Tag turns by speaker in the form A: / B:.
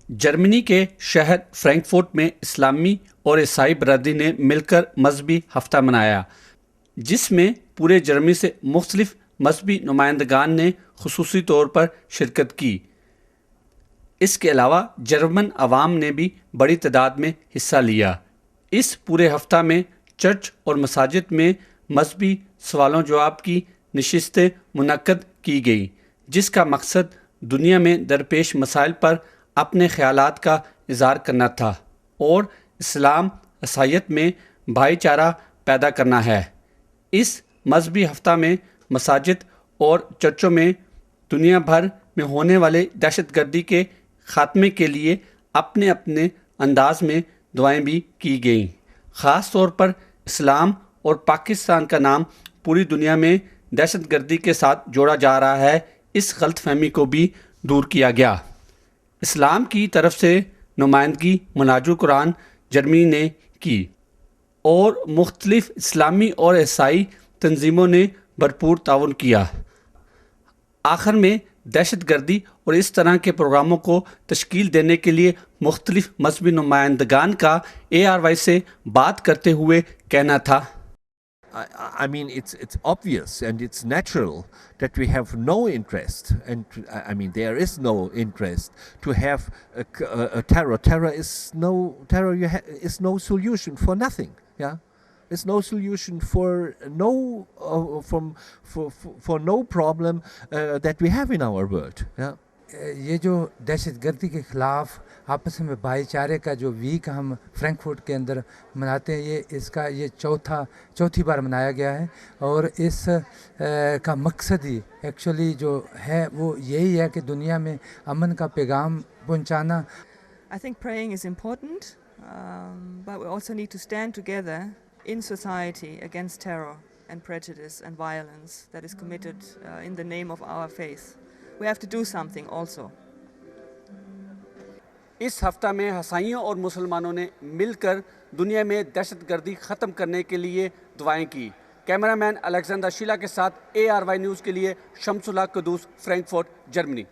A: Germany के शहर Frankfurt में इस्लामी और ईसाई बरादरी ने मिलकर मजहबी हफ्ता मनाया, जिसमें पूरे जर्मनी से मुख्तलिफ मजहबी नुमाइंदगान ने खुसूसी तौर पर शिरकत की। इसके अलावा जर्मन अवाम ने भी बड़ी तादाद में हिस्सा लिया। इस पूरे हफ्ता में चर्च और मसाजिद में मजहबी सवालों जवाब की नशिस्तें मुनक्कद की गई, जिसका मकसद दुनिया में दरपेश मसाइल पर अपने ख्यालात का इज़हार करना था और इस्लाम ईसाईयत में भाईचारा पैदा करना है। इस मजहबी हफ्ता में मसाजिद और चर्चों में दुनिया भर में होने वाले दहशतगर्दी के ख़ात्मे के लिए अपने अपने अंदाज में दुआएं भी की गईं। ख़ास तौर पर इस्लाम और पाकिस्तान का नाम पूरी दुनिया में दहशतगर्दी के साथ जोड़ा जा रहा है, इस गलतफहमी को भी दूर किया गया। इस्लाम की तरफ से नुमाइंदगी मनाजुल कुरान जर्मनी ने की और मुख्तलिफ इस्लामी और ईसाई तंजीमों ने भरपूर ताउन किया। आखिर में दहशतगर्दी और इस तरह के प्रोग्रामों को तश्कील देने के लिए मुख्तलिफ मजहबी नुमाइंदगान का ARY से बात करते हुए कहना था,
B: I mean, it's obvious and it's natural that we have no interest, and I mean there is no interest to have a terror. Terror is no terror. Is no solution for nothing. Yeah, it's no solution for no for no problem that we have in our world. Yeah.
C: ये जो दहशतगर्दी के ख़िलाफ़ आपस में भाईचारे का जो वीक हम फ्रैंकफर्ट के अंदर मनाते हैं, ये चौथी बार मनाया गया है और इस का मकसद ही एक्चुअली जो है वो यही है कि दुनिया में अमन का पैगाम पहुंचाना।
D: I think praying is important, but we also need to stand together in society against terror and prejudice and violence that is committed in the name of our faith. We have to do something also.
A: इस हफ्ता में हसाइयों और मुसलमानों ने मिलकर दुनिया में दहशतगर्दी ख़त्म करने के लिए दुआएं की। कैमरामैन अलेक्जेंडर शीला के साथ ARY न्यूज़ के लिए शम्सुल हक कुदूस, फ्रैंकफर्ट, जर्मनी।